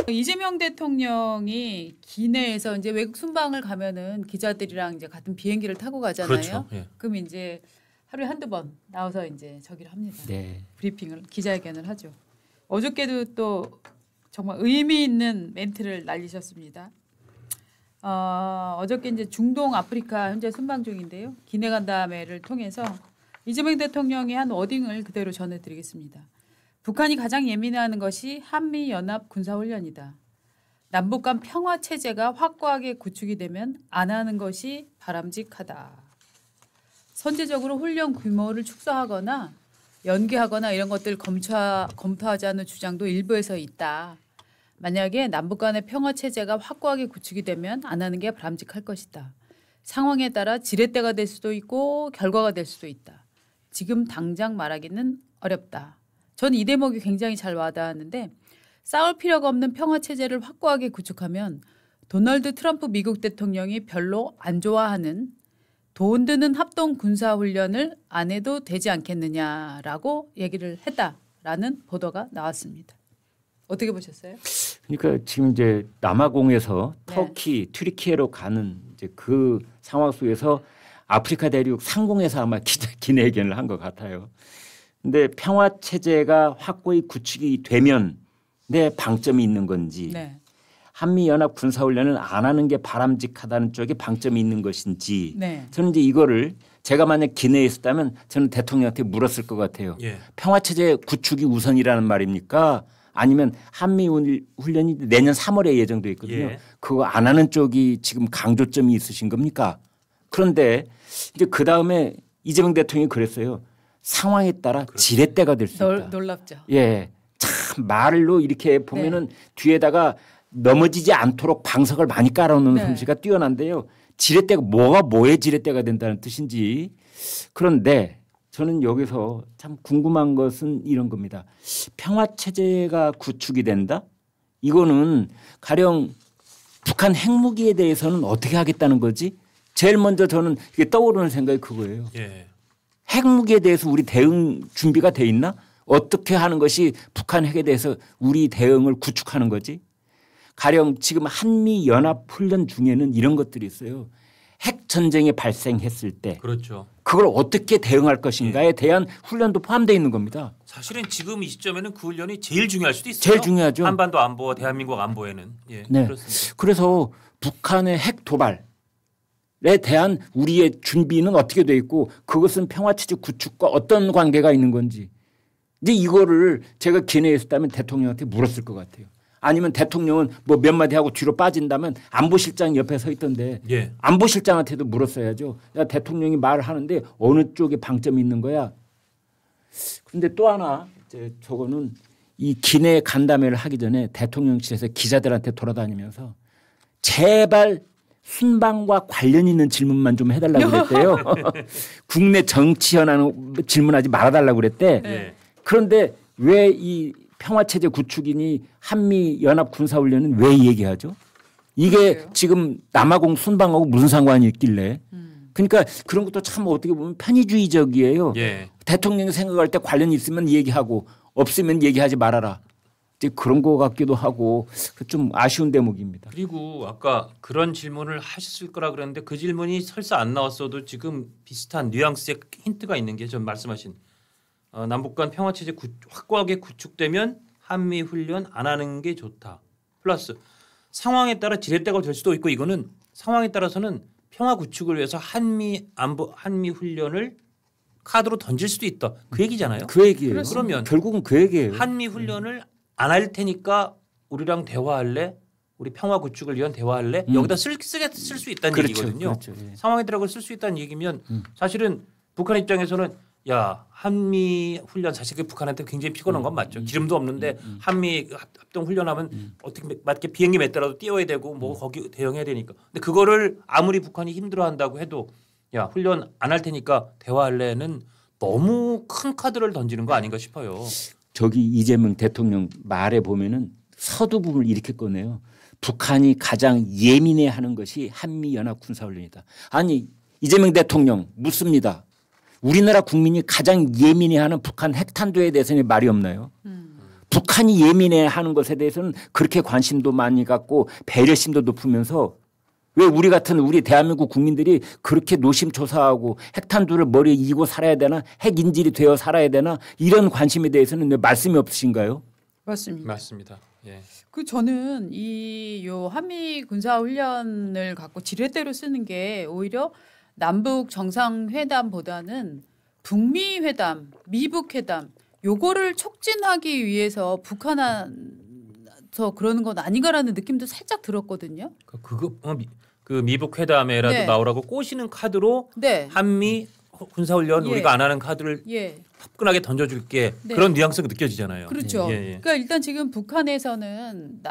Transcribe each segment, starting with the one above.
이재명 대통령이 기내에서 이제 외국 순방을 가면은 기자들이랑 이제 같은 비행기를 타고 가잖아요. 그렇죠. 예. 그럼 이제 하루에 한두 번 나와서 이제 저기를 합니다. 네. 브리핑을 기자회견을 하죠. 어저께도 또 정말 의미 있는 멘트를 날리셨습니다. 어저께 이제 중동 아프리카 현재 순방 중인데요. 기내 간담회를 통해서 이재명 대통령이 한 워딩을 그대로 전해드리겠습니다. 북한이 가장 예민해하는 것이 한미연합 군사훈련이다. 남북 간 평화체제가 확고하게 구축이 되면 안 하는 것이 바람직하다. 선제적으로 훈련 규모를 축소하거나 연기하거나 이런 것들 검토하자는 주장도 일부에서 있다. 만약에 남북 간의 평화체제가 확고하게 구축이 되면 안 하는 게 바람직할 것이다. 상황에 따라 지렛대가 될 수도 있고 결과가 될 수도 있다. 지금 당장 말하기는 어렵다. 전 이 대목이 굉장히 잘 와닿았는데 싸울 필요가 없는 평화체제를 확고하게 구축하면 도널드 트럼프 미국 대통령이 별로 안 좋아하는 돈 드는 합동 군사훈련을 안 해도 되지 않겠느냐라고 얘기를 했다라는 보도가 나왔습니다. 어떻게 보셨어요? 그러니까 지금 이제 남아공에서 터키, 튀르키예로 가는 이제 그 상황 속에서 아프리카 대륙 상공에서 아마 기내회견을 한 것 같아요. 근데 평화 체제가 확고히 구축이 되면 내 방점이 있는 건지 한미 연합 군사훈련을 안 하는 게 바람직하다는 쪽에 방점이 있는 것인지 저는 이제 이거를 제가 만약 기내에 있었다면 저는 대통령한테 물었을 것 같아요. 평화 체제 구축이 우선이라는 말입니까? 아니면 한미 훈련이 내년 3월에 예정돼 있거든요. 그거 안 하는 쪽이 지금 강조점이 있으신 겁니까? 그런데 이제 그 다음에 이재명 대통령이 그랬어요. 상황에 따라 지렛대가 될 수 있다. 놀랍죠. 예, 참 말로 이렇게 보면은 뒤에다가 넘어지지 않도록 방석을 많이 깔아놓는 솜씨가 뛰어난데요. 지렛대가 뭐가 뭐의 지렛대가 된다는 뜻인지. 그런데 저는 여기서 참 궁금한 것은 이런 겁니다. 평화 체제가 구축이 된다? 이거는 가령 북한 핵무기에 대해서는 어떻게 하겠다는 거지? 제일 먼저 저는 이게 떠오르는 생각이 그거예요. 핵무기에 대해서 우리 대응 준비가 돼 있나? 어떻게 하는 것이 북한 핵에 대해서 우리 대응을 구축하는 거지? 가령 지금 한미 연합 훈련 중에는 이런 것들이 있어요. 핵 전쟁이 발생했을 때 그걸 어떻게 대응할 것인가에 대한 훈련도 포함되어 있는 겁니다. 사실은 지금 이 시점에는 그 훈련이 제일 중요할 수도 있어요. 제일 중요하죠. 한반도 안보, 대한민국 안보에는. 그렇습니다. 그래서 북한의 핵 도발에 대한 우리의 준비는 어떻게 돼 있고 그것은 평화체제 구축과 어떤 관계가 있는 건지 이제 이거를 제가 기내에 있었다면 대통령한테 물었을 것 같아요. 아니면 대통령은 뭐 몇 마디 하고 뒤로 빠진다면 안보실장 옆에 서 있던데 안보실장한테도 물었어야죠. 야, 대통령이 말을 하는데 어느 쪽에 방점이 있는 거야. 그런데 또 하나 이제 저거는 이 기내 간담회를 하기 전에 대통령실에서 기자들한테 돌아다니면서 제발 순방과 관련 있는 질문만 좀 해달라고 그랬대요. 국내 정치 현안 질문하지 말아달라고 그랬대. 그런데 왜 이 평화체제 구축이니 한미연합 군사훈련은 왜 얘기하죠? 이게 지금 남아공 순방하고 무슨 상관이 있길래. 그러니까 그런 것도 참 어떻게 보면 편의주의적이에요. 대통령이 생각할 때 관련이 있으면 얘기하고 없으면 얘기하지 말아라. 이제 그런 것 같기도 하고 좀 아쉬운 대목입니다. 그리고 아까 그런 질문을 하셨을 거라 그랬는데 그 질문이 설사 안 나왔어도 지금 비슷한 뉘앙스의 힌트가 있는 게 좀 말씀하신 남북 간 평화체제 확고하게 구축되면 한미 훈련 안 하는 게 좋다. 플러스 상황에 따라 지렛대가 될 수도 있고 이거는 상황에 따라서는 평화 구축을 위해서 한미 훈련을 카드로 던질 수도 있다. 그 얘기잖아요. 그 얘기예요. 그러면 결국은 그 얘기예요. 한미 훈련을 안 할 테니까 우리랑 대화할래? 우리 평화 구축을 위한 대화할래? 여기다 쓸 수 있다는 얘기거든요. 상황에 따라 쓸 수 있다는 얘기면 사실은 북한 입장에서는 야 한미 훈련 사실 북한한테 굉장히 피곤한 건 맞죠. 기름도 없는데 한미 합동 훈련하면 어떻게 맞게 비행기 몇 대라도 띄워야 되고 뭐 거기 대응해야 되니까. 근데 그거를 아무리 북한이 힘들어한다고 해도 야 훈련 안 할 테니까 대화할래는 너무 큰 카드를 던지는 거 아닌가 싶어요. 저기 이재명 대통령 말에 보면은 서두 부분을 이렇게 꺼내요. 북한이 가장 예민해하는 것이 한미연합 군사훈련이다. 아니 이재명 대통령 묻습니다. 우리나라 국민이 가장 예민해하는 북한 핵탄두에 대해서는 말이 없나요? 북한이 예민해하는 것에 대해서는 그렇게 관심도 많이 갖고 배려심도 높으면서 왜 우리 같은 우리 대한민국 국민들이 그렇게 노심초사하고 핵탄두를 머리에 이고 살아야 되나 핵인질이 되어 살아야 되나 이런 관심에 대해서는 왜 말씀이 없으신가요? 맞습니다. 맞습니다. 예. 저는 요 한미 군사 훈련을 갖고 지렛대로 쓰는 게 오히려 남북 정상회담보다는 북미 회담, 미북 회담 요거를 촉진하기 위해서 북한에서 그러는 건 아닌가라는 느낌도 살짝 들었거든요. 그 미북 회담에라도 네. 나오라고 꼬시는 카드로 네. 한미 군사훈련 예. 우리가 안 하는 카드를 예. 화끈하게 던져줄게. 네. 그런 뉘앙스가 느껴지잖아요. 그렇죠. 예, 예. 그러니까 일단 지금 북한에서는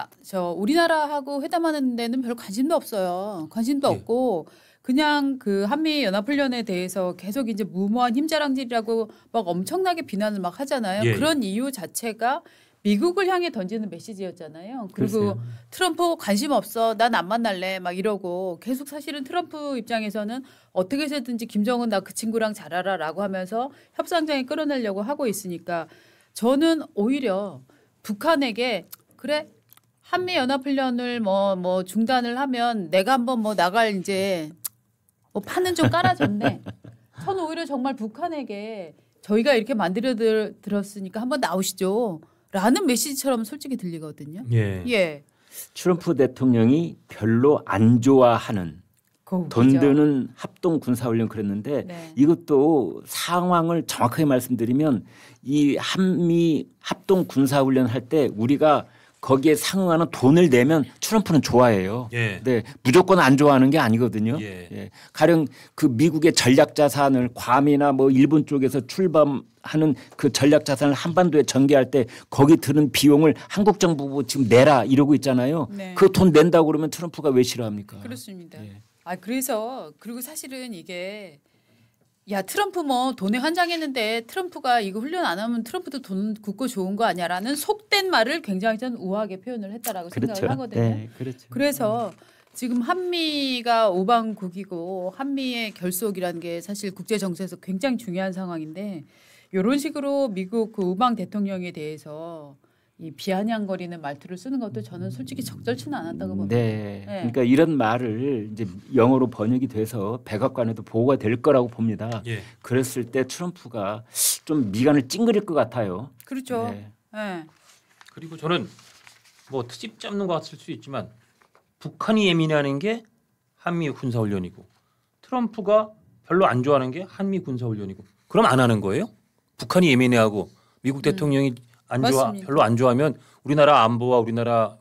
우리나라하고 회담하는 데는 별 관심도 없어요. 관심도 예. 없고 그냥 그 한미 연합훈련에 대해서 계속 이제 무모한 힘자랑질이라고 막 엄청나게 비난을 막 하잖아요. 예. 그런 이유 자체가 미국을 향해 던지는 메시지였잖아요. 그리고 글쎄요. 트럼프 관심 없어. 난 안 만날래. 막 이러고 계속 사실은 트럼프 입장에서는 어떻게 해서든지 김정은 나 그 친구랑 잘 알아라고 하면서 협상장에 끌어내려고 하고 있으니까 저는 오히려 북한에게 그래 한미 연합훈련을 뭐 중단을 하면 내가 한번 뭐 나갈 이제 뭐 판은 좀 깔아줬네. 저는 오히려 정말 북한에게 저희가 이렇게 만들어 들었으니까 한번 나오시죠. 라는 메시지처럼 솔직히 들리거든요. 예. 예. 트럼프 대통령이 별로 안 좋아하는 돈 드는 합동 군사훈련 그랬는데 네. 이것도 상황을 정확하게 말씀드리면 이 한미 합동 군사훈련 할 때 우리가 거기에 상응하는 돈을 내면 트럼프는 좋아해요. 예. 네, 무조건 안 좋아하는 게 아니거든요. 예. 예. 가령 그 미국의 전략 자산을 괌이나 뭐 일본 쪽에서 출범하는 그 전략 자산을 한반도에 전개할 때 거기 드는 비용을 한국 정부 지금 내라 이러고 있잖아요. 네. 그 돈 낸다고 그러면 트럼프가 왜 싫어합니까? 그렇습니다. 예. 그래서 그리고 사실은 이게 야 트럼프 뭐 돈에 환장했는데 트럼프가 이거 훈련 안 하면 트럼프도 돈 굳고 좋은 거 아니야라는 속된 말을 굉장히 전 우아하게 표현을 했다라고 그렇죠. 생각을 하거든요. 네, 그렇죠. 그래서 지금 한미가 오방국이고 한미의 결속이라는 게 사실 국제 정세에서 굉장히 중요한 상황인데 이런 식으로 미국 그 우방 대통령에 대해서 이 비아냥거리는 말투를 쓰는 것도 저는 솔직히 적절치는 않았다고 봅니다. 네. 네. 그러니까 이런 말을 이제 영어로 번역이 돼서 백악관에도 보고가 될 거라고 봅니다. 예. 그랬을 때 트럼프가 좀 미간을 찡그릴 것 같아요. 그렇죠. 네. 네. 그리고 저는 뭐 트집 잡는 것 같을 수 있지만 북한이 예민해하는 게 한미 군사훈련이고 트럼프가 별로 안 좋아하는 게 한미 군사훈련이고 그럼 안 하는 거예요? 북한이 예민해하고 미국 대통령이 맞습니다. 별로 안 좋아하면 우리나라 안보와 우리나라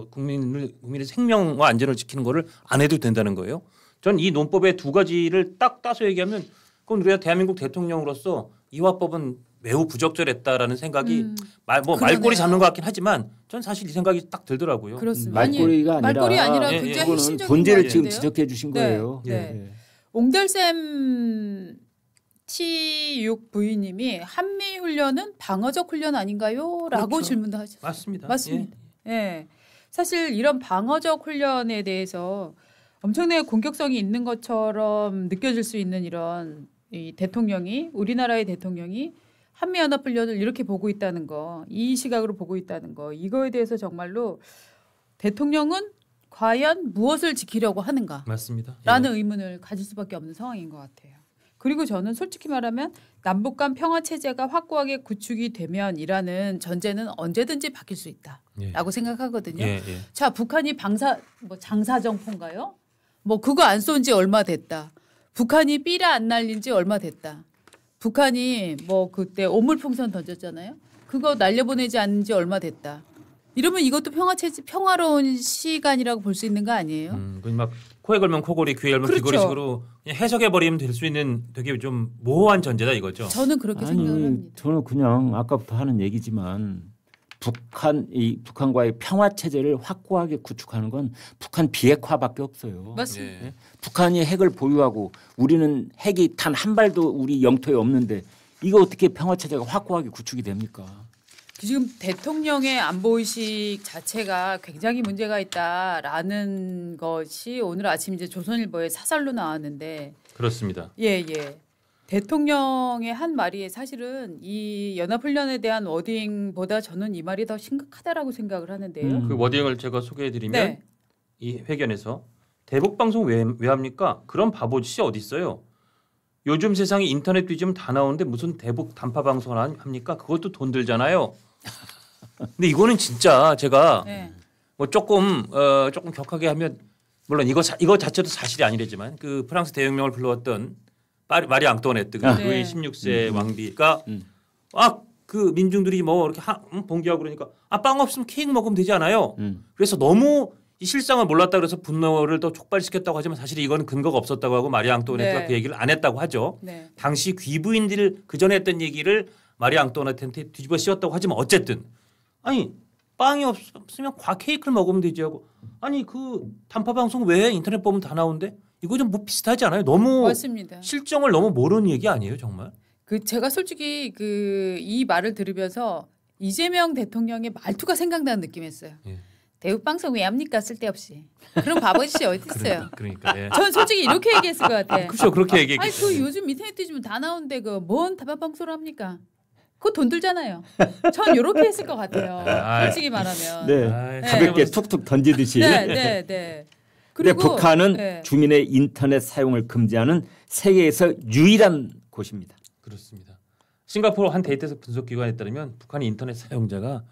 국민의 생명과 안전을 지키는 거를 안 해도 된다는 거예요. 전 이 논법의 두 가지를 딱 따서 얘기하면 그건 우리가 대한민국 대통령으로서 이 화법은 매우 부적절했다라는 생각이 말꼬리 잡는 것 같긴 하지만 전 사실 이 생각이 딱 들더라고요. 그렇습니다. 말꼬리가 말꼬리 아니라 예, 굉장히 예. 핵심적인 본질을 것 지금 같은데요? 지적해 주신 네. 거예요. 네. 예. 옹달샘 T6 부인님이 한미 훈련은 방어적 훈련 아닌가요? 라고 그렇죠. 질문도 하셨어요. 맞습니다. 맞습니다. 예. 사실 이런 방어적 훈련에 대해서 엄청나게 공격성이 있는 것처럼 느껴질 수 있는 이런 이 대통령이 우리나라의 대통령이 한미연합훈련을 이렇게 보고 있다는 거, 이 시각으로 보고 있다는 거, 이거에 대해서 정말로 대통령은 과연 무엇을 지키려고 하는가? 맞습니다. 라는 의문을 가질 수밖에 없는 상황인 것 같아요. 그리고 저는 솔직히 말하면 남북 간 평화 체제가 확고하게 구축이 되면이라는 전제는 언제든지 바뀔 수 있다라고 생각하거든요. 예, 예. 자, 북한이 장사정포인가요? 뭐 그거 안 쏜 지 얼마 됐다. 북한이 삐라 안 날린 지 얼마 됐다. 북한이 뭐 그때 오물풍선 던졌잖아요. 그거 날려보내지 않은 지 얼마 됐다. 이러면 이것도 평화로운 시간이라고 볼 수 있는 거 아니에요? 막 코에 걸면 코골이, 귀에 걸면 그렇죠. 귀걸이식으로 그냥 해석해 버리면 될 수 있는 되게 좀 모호한 전제다 이거죠. 저는 그렇게 생각을 합니다. 저는 그냥 아까부터 하는 얘기지만 북한과의 평화 체제를 확고하게 구축하는 건 북한 비핵화밖에 없어요. 맞습니다. 예. 북한이 핵을 보유하고 우리는 핵이 단 한 발도 우리 영토에 없는데 이거 어떻게 평화 체제가 확고하게 구축이 됩니까? 지금 대통령의 안보의식 자체가 굉장히 문제가 있다라는 것이 오늘 아침 이제 조선일보에 사설로 나왔는데 그렇습니다. 예. 대통령의 한 말이 사실은 이 연합훈련에 대한 워딩보다 저는 이 말이 더 심각하다라고 생각을 하는데요. 그 워딩을 제가 소개해드리면 네. 이 회견에서 대북 방송 왜 합니까? 그런 바보짓이 어디 있어요? 요즘 세상에 인터넷 뒤지면 다 나오는데 무슨 대북 단파 방송을 합니까? 그것도 돈 들잖아요. 근데 이거는 진짜 제가 네. 뭐 조금 격하게 하면 물론 이거 자체도 사실이 아니랬지만 그 프랑스 대혁명을 불러왔던 마리 앙뚜아네트 그 루이 16세 왕비가 그 민중들이 뭐 이렇게 봉기하고 그러니까 빵 없으면 케이크 먹으면 되지 않아요. 그래서 너무 이 실상을 몰랐다 그래서 분노를 더 촉발시켰다고 하지만 사실 이거는 근거가 없었다고 하고 마리 앙뚜아네트가 네. 그 얘기를 안 했다고 하죠. 네. 당시 귀부인들 그 전에 했던 얘기를 마리 앙뚜아네트한테 뒤집어 씌웠다고 하지만 어쨌든 아니 빵이 없으면 케이크를 먹으면 되지 하고 아니 그 단파 방송 왜 인터넷 보면 다 나오는데 이거 좀 뭐 비슷하지 않아요? 너무 맞습니다. 실정을 너무 모르는 얘기 아니에요, 정말? 그 제가 솔직히 그 이 말을 들으면서 이재명 대통령의 말투가 생각나는 느낌이었어요. 예. 대북 방송 왜 합니까 쓸데없이. 그런 바보짓이 어디 있어요. 그러니까. 예. 전 솔직히 이렇게 얘기했을 것 같아. 그렇죠, 그렇게 아니 얘기했겠어요. 그 요즘 인터넷 뒤지면 다 나오는데 그 뭔 단파 방송을 합니까? 그거 돈 들잖아요. 전 이렇게 했을 것 같아요. 솔직히 말하면. 네. 아이, 가볍게 툭툭 던지듯이. 네, 네, 네. 근데 그리고 북한은 네. 주민의 인터넷 사용을 금지하는 세계에서 유일한 곳입니다. 그렇습니다. 싱가포르 한 데이터 분석 기관에 따르면 북한의 인터넷 사용자가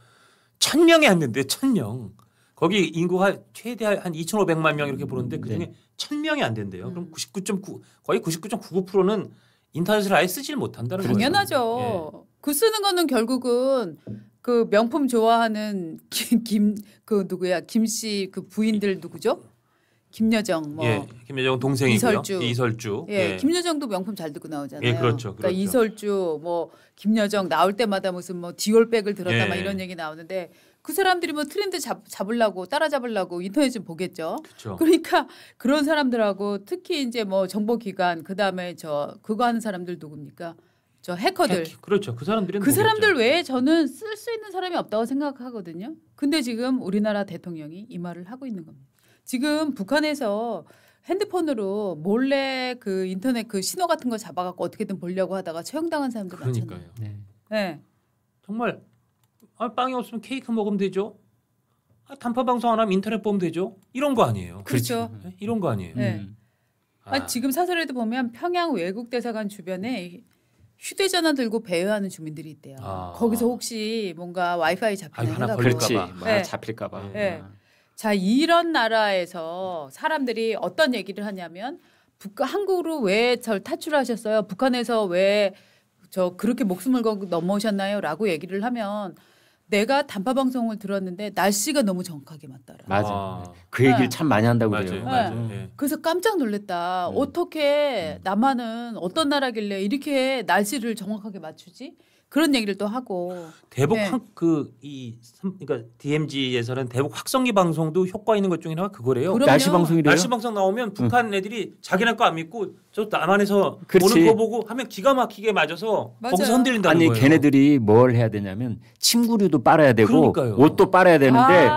1,000명이 안 된대요. 1,000명. 거기 인구가 최대 한 2,500만 명 이렇게 보는데 그중에 1,000명이 안 된대요. 그럼 99.9 거의 99.99%는 인터넷을 아예 쓰질 못한다는 거예요. 당연하죠. 예. 그 쓰는 거는 결국은 그 명품 좋아하는 그 누구야 김씨 그 부인들 누구죠? 김여정 뭐 예, 김여정 동생이고요. 이설주. 예, 김여정도 명품 잘 듣고 나오잖아요. 예, 그렇죠. 그러니까 이설주 뭐 김여정 나올 때마다 무슨 뭐 디올백을 들었다 예. 막 이런 얘기 나오는데 그 사람들이 뭐 트렌드 잡으려고 따라잡으려고 인터넷 좀 보겠죠. 그렇죠. 그러니까 그런 사람들하고 특히 이제 뭐 정보기관 그다음에 저 그거 하는 사람들 누굽니까? 저 해커들. 그렇죠. 그 사람들은 그 사람들 외에 저는 쓸 수 있는 사람이 없다고 생각하거든요. 근데 지금 우리나라 대통령이 이 말을 하고 있는 겁니다. 지금 북한에서 핸드폰으로 몰래 그 인터넷 그 신호 같은 거 잡아갖고 어떻게든 보려고 하다가 처형당한 사람들 많잖아요. 그러니까요. 네. 네. 정말 빵이 없으면 케이크 먹으면 되죠. 단파 방송 안 하면 인터넷 보면 되죠. 이런 거 아니에요. 그렇죠. 네? 이런 거 아니에요. 네. 지금 사설에도 보면 평양 외국 대사관 주변에 휴대전화 들고 배회하는 주민들이 있대요. 거기서 혹시 뭔가 와이파이 잡히나 해가지고. 그렇지. 네. 잡힐까봐. 네. 자 이런 나라에서 사람들이 어떤 얘기를 하냐면 한국으로 왜 절 탈출하셨어요? 북한에서 왜 저 그렇게 목숨을 걸고 넘어오셨나요?라고 얘기를 하면 내가 단파 방송을 들었는데 날씨가 너무 정확하게 맞더라. 맞아. 그 얘기를 참 많이 한다고 맞아요. 그래요. 맞아요. 네. 그래서 깜짝 놀랐다. 어떻게 남한은 어떤 나라길래 이렇게 날씨를 정확하게 맞추지? 그런 얘기를 또 하고. 대북 네. 그러니까 DMZ에서는 대북 확성기 방송도 효과 있는 것 중에 하나가 그거래요. 그럼요. 날씨 방송이래요. 날씨 방송 나오면 북한 애들이 자기네 거 안 믿고 저 남한에서 그렇지. 보는 거 보고 하면 기가 막히게 맞아서 맞아요. 거기서 흔들린다는 아니 거예요. 걔네들이 뭘 해야 되냐면 침구류도 빨아야 되고 그러니까요. 옷도 빨아야 되는데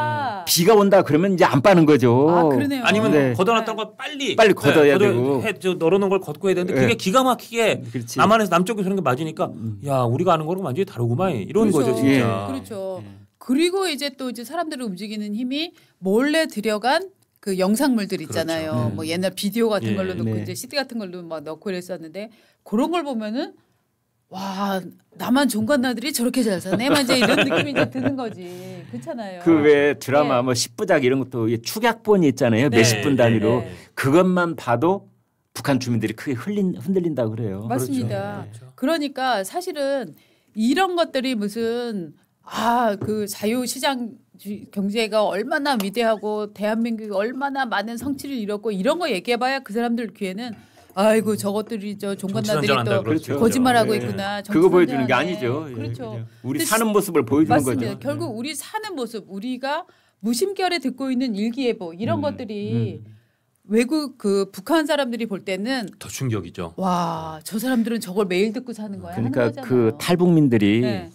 비가 온다 그러면 이제 안 빠는 거죠. 그러네요. 아니면 네. 걷어놨던 걸 빨리 걷어야 되고. 널어놓은 걸 걷고 해야 되는데 그게 네. 기가 막히게 그렇지. 남한에서 남쪽에서 그런 게 맞으니까 야 우리가 아는 거랑 완전히 다르구만 이런 그렇죠. 거죠 진짜. 그렇죠. 그리고 이제 또 이제 사람들을 움직이는 힘이 몰래 들여간 그 영상물들 있잖아요. 그렇죠. 뭐 옛날 비디오 같은 예. 걸로 넣고 네. 이제 CD 같은 걸로 막 넣고 이랬었는데 그런 걸 보면은 와 나만 종갓나들이 저렇게 잘 사네. 막 이제 이런 느낌이 이제 드는 거지. 그렇잖아요. 그 외 드라마 네. 뭐 10부작 이런 것도 축약본이 있잖아요. 네. 몇십 분 단위로 네. 그것만 봐도 북한 주민들이 크게 흔들린다 그래요. 맞습니다. 그렇죠. 그러니까 사실은 이런 것들이 무슨 그 자유시장 경제가 얼마나 위대하고 대한민국이 얼마나 많은 성취를 이뤘고 이런 거 얘기해봐야 그 사람들 귀에는 아이고 저것들이 저 종갓나들이 정치선전한다 또 그렇죠. 거짓말하고 네. 있구나. 그거 보여주는 게 정치선전하네. 아니죠. 예, 그렇죠. 그죠. 우리 근데 사는 모습을 보여주는 맞습니다. 거죠. 결국 우리 사는 모습 우리가 무심결에 듣고 있는 일기예보 이런 것들이 외국 그 북한 사람들이 볼 때는 더 충격이죠. 와 저 사람들은 저걸 매일 듣고 사는 거야 그러니까 하는 거잖아요. 그 탈북민들이 네.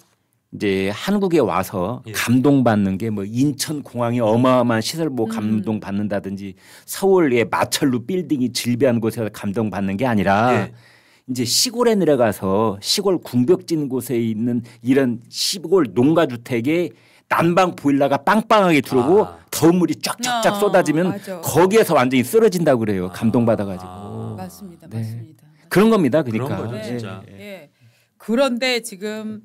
이제 한국에 와서 예. 감동받는 게 뭐 인천 공항이 어마어마한 시설 보고 감동받는다든지 서울의 마철루 빌딩이 질비한 곳에서 감동받는 게 아니라 예. 이제 시골에 내려가서 시골 궁벽진 곳에 있는 이런 시골 농가주택에 난방 보일러가 빵빵하게 들어오고 더운 물이 쫙쫙쫙 쏟아지면 맞아. 거기에서 완전히 쓰러진다고 그래요. 감동받아가지고. 맞습니다. 네. 맞습니다. 그런 겁니다. 그러니까. 그런 거죠, 네. 진짜. 예. 그런데 지금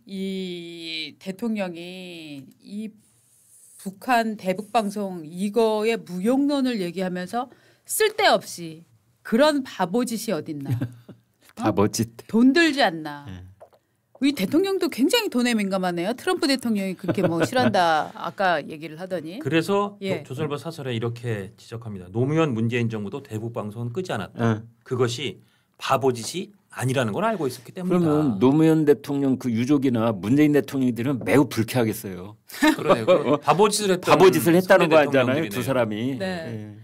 이 대통령이 이 북한 대북방송 이거의 무용론을 얘기하면서 쓸데없이 그런 바보짓이 어딨나. 바보짓. 돈 들지 않나. 우리 대통령도 굉장히 돈에 민감하네요. 트럼프 대통령이 그렇게 뭐 싫어한다 아까 얘기를 하더니. 그래서 예. 조선일보 사설에 이렇게 지적합니다. 노무현 문재인 정부도 대북 방송은 끄지 않았다. 그것이 바보짓이 아니라는 걸 알고 있었기 때문이다. 그러면 노무현 대통령 그 유족이나 문재인 대통령들은 매우 불쾌하겠어요. 그러네요. 바보짓을 했다는 거 아니잖아요. 두 사람이. 네.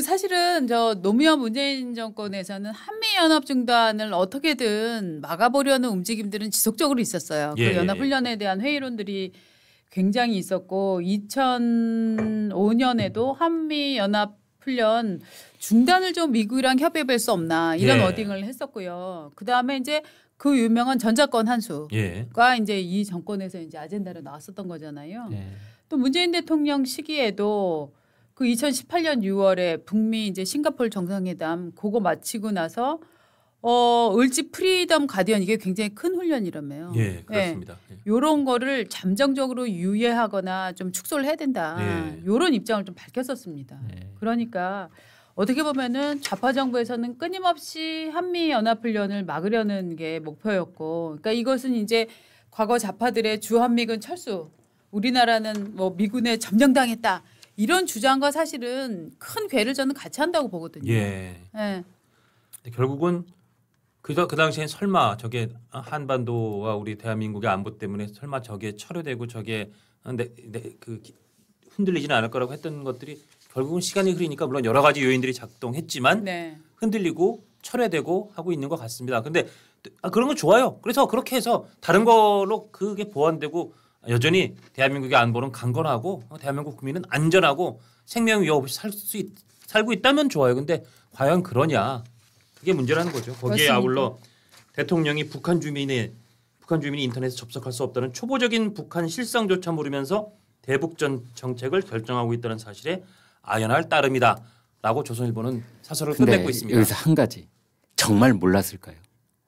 사실은 저 노무현 문재인 정권에서는 한미연합 중단을 어떻게든 막아보려는 움직임들은 지속적으로 있었어요. 예, 그 연합훈련에 대한 회의론들이 굉장히 있었고 2005년에도 한미연합훈련 중단을 좀 미국이랑 협의해볼 수 없나 이런 예. 워딩을 했었고요. 그 다음에 이제 그 유명한 전자권 한수가 예. 이제 이 정권에서 이제 아젠다로 나왔었던 거잖아요. 예. 또 문재인 대통령 시기에도 그 2018년 6월에 북미 이제 싱가포르 정상회담 그거 마치고 나서 을지 프리덤 가디언 이게 굉장히 큰 훈련이라며요. 예, 그렇습니다. 예. 요런 거를 잠정적으로 유예하거나 좀 축소를 해야 된다. 예. 요런 입장을 좀 밝혔었습니다. 그러니까 어떻게 보면은 좌파 정부에서는 끊임없이 한미 연합 훈련을 막으려는 게 목표였고, 그러니까 이것은 이제 과거 좌파들의 주한미군 철수, 우리나라는 뭐 미군에 점령당했다. 이런 주장과 사실은 큰 궤를 저는 같이 한다고 보거든요. 예. 네. 결국은 그 당시엔 설마 저게 한반도와 우리 대한민국의 안보 때문에 설마 저게 철회되고 저게 흔들리지는 않을 거라고 했던 것들이 결국은 시간이 흐르니까 물론 여러 가지 요인들이 작동했지만 네. 흔들리고 철회되고 하고 있는 것 같습니다. 그런데 그런 건 좋아요. 그래서 그렇게 해서 다른 걸로 그게 보완되고 여전히 대한민국의 안보는 강건하고 대한민국 국민은 안전하고 생명 위협 없이 살고 있다면 좋아요. 근데 과연 그러냐? 그게 문제라는 거죠. 거기에 맞습니다. 아울러 대통령이 북한 주민이 인터넷에 접속할 수 없다는 초보적인 북한 실상조차 모르면서 대북전 정책을 결정하고 있다는 사실에 아연할 따름이다라고 조선일보는 사설을 끝내고 있습니다. 여기서 한 가지 정말 몰랐을까요?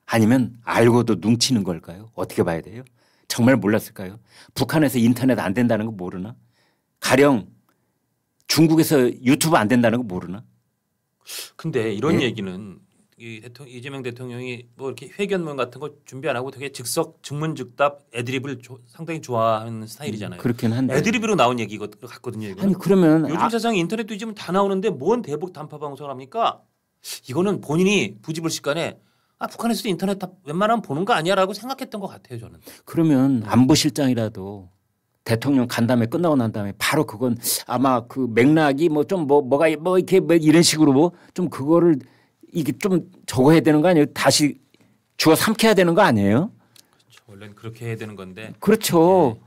아니면 알고도 눈치는 걸까요? 어떻게 봐야 돼요? 정말 몰랐을까요? 북한에서 인터넷 안 된다는 거 모르나? 가령 중국에서 유튜브 안 된다는 거 모르나? 근데 이런 예? 얘기는 이재명 대통령이 뭐 이렇게 회견문 같은 거 준비 안 하고 되게 즉문즉답 애드립을 상당히 좋아하는 스타일이잖아요. 그렇긴 한데 애드립으로 나온 얘기 같거든요. 이거는. 아니 그러면 요즘 세상에 인터넷 뒤지면 다 나오는데 뭔 대북 단파 방송을 합니까? 이거는 본인이 부지불식간에 북한에서도 인터넷 다 웬만하면 보는 거 아니야라고 생각했던 것 같아요. 저는. 그러면 안보실장이라도 대통령 간 다음에 끝나고 난 다음에 바로 그건 아마 그 맥락이 뭐 좀 뭐가 뭐 이렇게 뭐 이런 식으로 뭐 좀 그거를 이게 좀 적어야 되는 거 아니에요? 다시 주워 삼켜야 되는 거 아니에요? 그렇죠. 원래는 그렇게 해야 되는 건데. 그렇죠.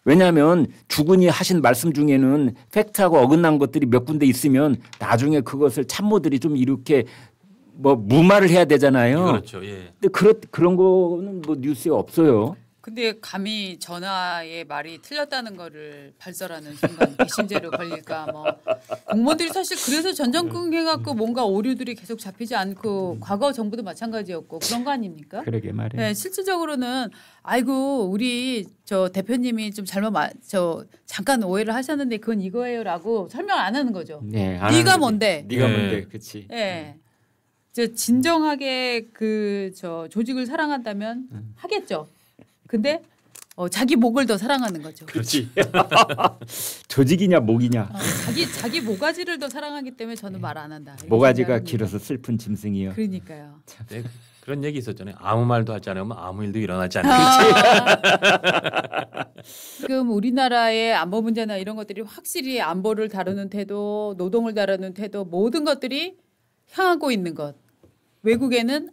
왜냐하면 주군이 하신 말씀 중에는 팩트하고 어긋난 것들이 몇 군데 있으면 나중에 그것을 참모들이 좀 이렇게 뭐 무마를 해야 되잖아요. 그렇죠. 예. 근데 그런 거는 뭐 뉴스에 없어요. 근데 감히 전하의 말이 틀렸다는 거를 발설하는 순간 배심죄로 걸릴까 뭐 공무원들이 사실 그래서 전전긍긍 해갖고 뭔가 오류들이 계속 잡히지 않고 과거 정부도 마찬가지였고 그런 거 아닙니까? 그러게 말이에요. 네, 실질적으로는 아이고 우리 저 대표님이 좀 잠깐 오해를 하셨는데 그건 이거예요라고 설명 안 하는 거죠. 네, 네가 뭔데? 네가 예. 뭔데? 그렇지. 예. 저 진정하게 조직을 사랑한다면 하겠죠. 근데 자기 목을 더 사랑하는 거죠. 그렇지. 조직이냐 목이냐. 자기 모가지를 더 사랑하기 때문에 저는 말 안 한다. 이렇게 모가지가 생각합니다. 길어서 슬픈 짐승이요. 그러니까요. 네, 그런 얘기 있었잖아요. 아무 말도 하지 않으면 아무 일도 일어나지 않는. 지금 우리나라의 안보 문제나 이런 것들이 확실히 안보를 다루는 태도, 노동을 다루는 태도 모든 것들이 향하고 있는 것. 외국에는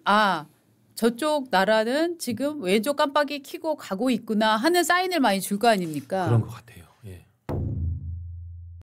저쪽 나라는 지금 왼쪽 깜빡이 켜고 가고 있구나 하는 사인을 많이 줄 거 아닙니까? 그런 것 같아요.